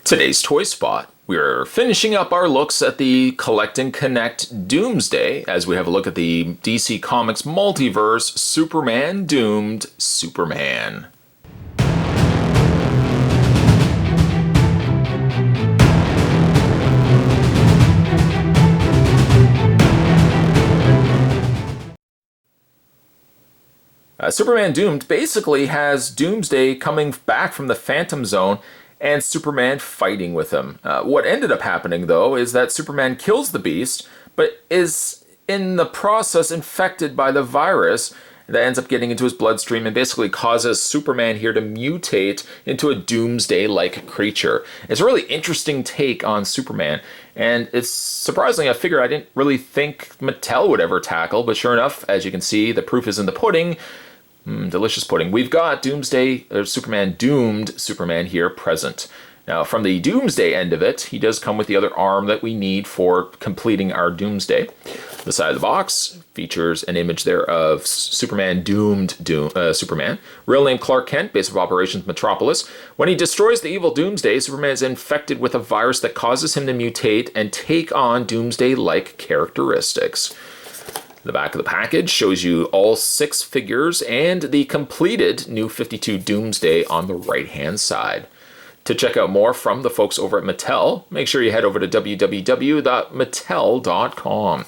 Today's Toy Spot. We're finishing up our looks at the Collect and Connect Doomsday as we have a look at the DC Comics Multiverse Superman Doomed Superman. Superman Doomed basically has Doomsday coming back from the Phantom Zone and Superman fighting with him. What ended up happening, though, is that Superman kills the Beast, but is in the process infected by the virus that ends up getting into his bloodstream and basically causes Superman here to mutate into a Doomsday-like creature. It's a really interesting take on Superman, and it's surprisingly a figure I didn't really think Mattel would ever tackle, but sure enough, as you can see, the proof is in the pudding. Delicious pudding. We've got Superman Doomed Superman here present. Now, from the Doomsday end of it, he does come with the other arm that we need for completing our Doomsday. The side of the box features an image there of Superman Doomed Superman. Real name Clark Kent, base of operations Metropolis. When he destroys the evil Doomsday, Superman is infected with a virus that causes him to mutate and take on Doomsday-like characteristics. The back of the package shows you all 6 figures and the completed New 52 Doomsday on the right-hand side. To check out more from the folks over at Mattel, make sure you head over to www.mattel.com.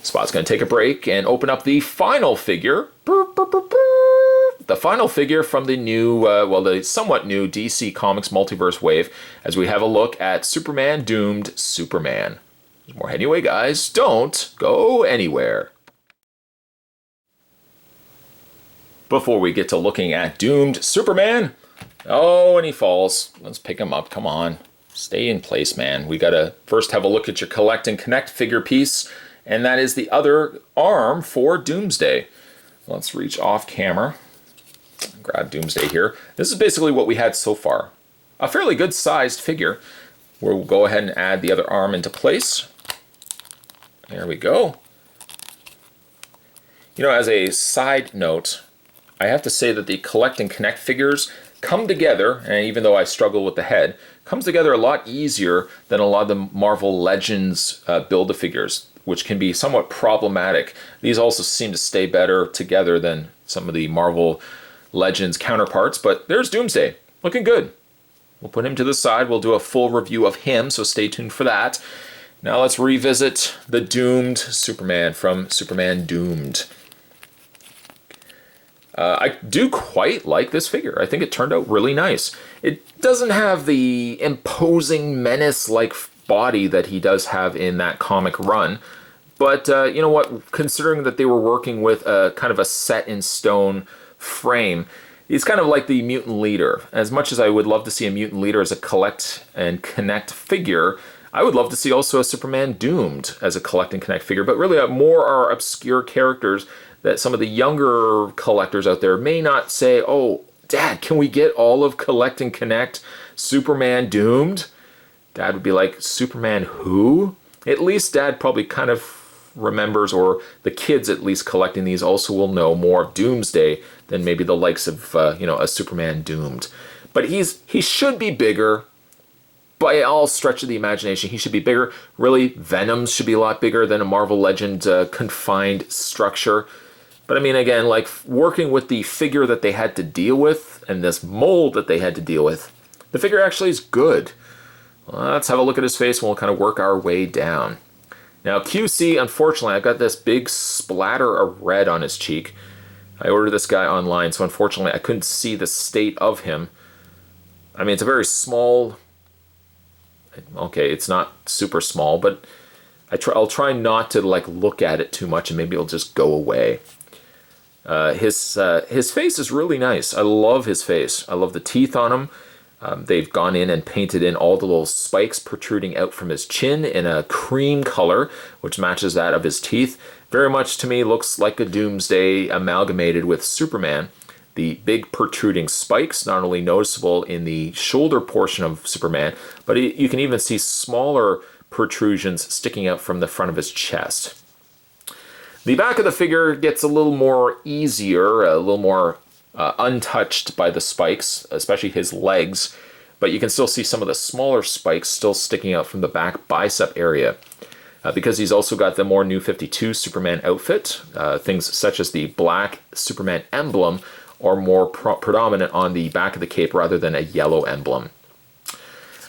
Spot's going to take a break and open up the final figure. The final figure from the new, the somewhat new DC Comics Multiverse wave as we have a look at Superman Doomed Superman. There's more anyway, guys. Don't go anywhere. Before we get to looking at Doomed Superman, oh, and he falls. Let's pick him up. Come on. Stay in place, man. We got to first have a look at your Collect and Connect figure piece, and that is the other arm for Doomsday. Let's reach off camera. Grab Doomsday here. This is basically what we had so far. A fairly good sized figure. We'll go ahead and add the other arm into place. There we go. You know, as a side note, I have to say that the Collect and Connect figures come together, and even though I struggle with the head, comes together a lot easier than a lot of the Marvel Legends Build-A-Figures, which can be somewhat problematic. These also seem to stay better together than some of the Marvel Legends counterparts, but there's Doomsday, looking good. We'll put him to the side. We'll do a full review of him, so stay tuned for that. Now let's revisit the Doomed Superman from Superman Doomed. I do quite like this figure. I think it turned out really nice. It doesn't have the imposing menace-like body that he does have in that comic run. But you know what? Considering that they were working with a kind of a set-in-stone frame, he's kind of like the mutant leader. As much as I would love to see a mutant leader as a Collect and Connect figure, I would love to see also a Superman Doomed as a Collect and Connect figure. But really, more are obscure characters that some of the younger collectors out there may not say, oh, Dad, can we get all of Collect and Connect Superman Doomed? Dad would be like, Superman who? At least Dad probably kind of remembers, or the kids at least collecting these also will know more of Doomsday than maybe the likes of, a Superman Doomed. But he should be bigger. By all stretch of the imagination, he should be bigger. Really, Venom's should be a lot bigger than a Marvel Legend confined structure. But I mean, again, like working with the figure that they had to deal with and this mold that they had to deal with, the figure actually is good. Let's have a look at his face and we'll kind of work our way down. Now, QC, unfortunately, I've got this big splatter of red on his cheek. I ordered this guy online, so unfortunately I couldn't see the state of him. I mean, it's a very small... Okay, it's not super small, but I'll try not to like look at it too much and maybe it'll just go away. His face is really nice. I love his face. I love the teeth on him. They've gone in and painted in all the little spikes protruding out from his chin in a cream color, which matches that of his teeth. Very much to me looks like a Doomsday amalgamated with Superman. The big protruding spikes, not only noticeable in the shoulder portion of Superman, but you can even see smaller protrusions sticking out from the front of his chest. The back of the figure gets a little more easier, a little more untouched by the spikes, especially his legs, but you can still see some of the smaller spikes still sticking out from the back bicep area. Because he's also got the more New 52 Superman outfit, things such as the black Superman emblem are more predominant on the back of the cape rather than a yellow emblem.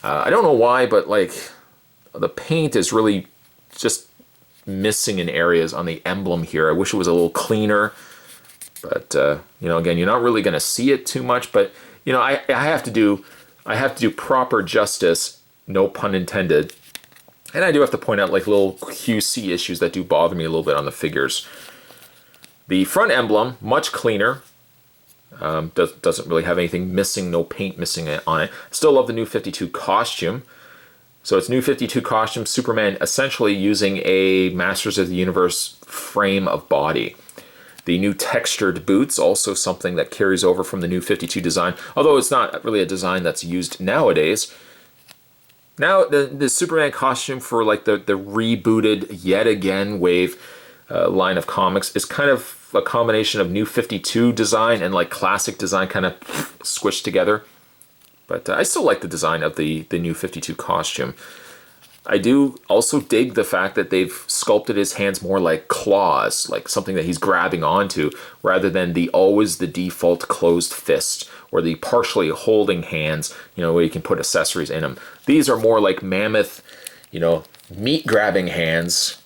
I don't know why, but like the paint is really just missing in areas on the emblem here. I wish it was a little cleaner, but you know, again, you're not really going to see it too much. But you know, I have to do proper justice, no pun intended. And I do have to point out like little QC issues that do bother me a little bit on the figures. The front emblem, much cleaner. Doesn't really have anything missing, no paint missing on it. Still love the New 52 costume. So it's New 52 costume, Superman essentially using a Masters of the Universe frame of body. The new textured boots, also something that carries over from the New 52 design, although it's not really a design that's used nowadays. Now, the Superman costume for like the rebooted Yet Again wave line of comics is kind of a combination of New 52 design and like classic design kind of squished together. But I still like the design of the New 52 costume. I do also dig the fact that they've sculpted his hands more like claws, like something that he's grabbing onto, rather than always the default closed fist or the partially holding hands, you know, where you can put accessories in them. These are more like mammoth, you know, meat grabbing hands.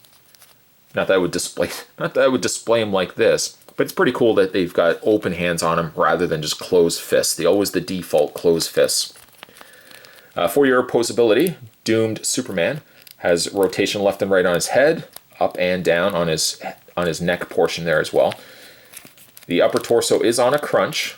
Not that I would display them like this, but it's pretty cool that they've got open hands on them rather than just closed fists. Always the default closed fists. For your posability, Doomed Superman has rotation left and right on his head, up and down on his neck portion there as well. The upper torso is on a crunch.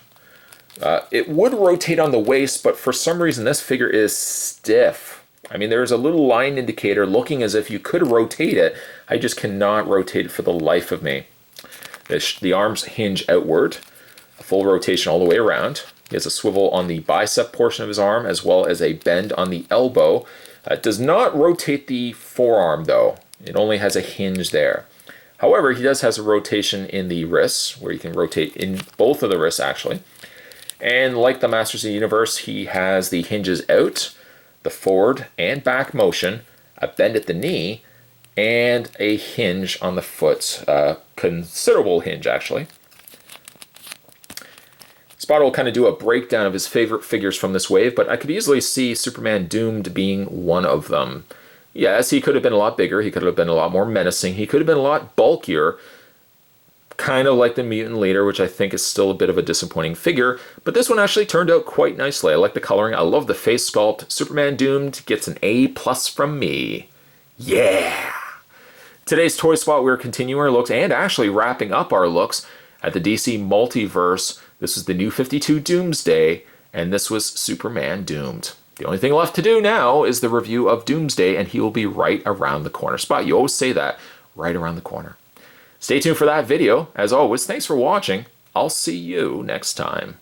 It would rotate on the waist, but for some reason this figure is stiff. I mean, there's a little line indicator looking as if you could rotate it. I just cannot rotate it for the life of me. The arms hinge outward, a full rotation all the way around. He has a swivel on the bicep portion of his arm as well as a bend on the elbow. It does not rotate the forearm though. It only has a hinge there. However, he does have a rotation in the wrists where you can rotate in both of the wrists actually. And like the Masters of the Universe, he has the hinges out, the forward and back motion, a bend at the knee, and a hinge on the foot. Considerable hinge actually. Spot will kind of do a breakdown of his favorite figures from this wave, but I could easily see Superman Doomed being one of them. Yes, he could have been a lot bigger, he could have been a lot more menacing, he could have been a lot bulkier, kind of like the Mutant Leader, which I think is still a bit of a disappointing figure, but this one actually turned out quite nicely. I like the coloring, I love the face sculpt. Superman Doomed gets an A+ from me. Yeah! Today's Toy Spot, we're continuing our looks and actually wrapping up our looks at the DC Multiverse. This was the New 52 Doomsday, and this was Superman Doomed. The only thing left to do now is the review of Doomsday, and he will be right around the corner. Spot, you always say that, right around the corner. Stay tuned for that video. As always, thanks for watching. I'll see you next time.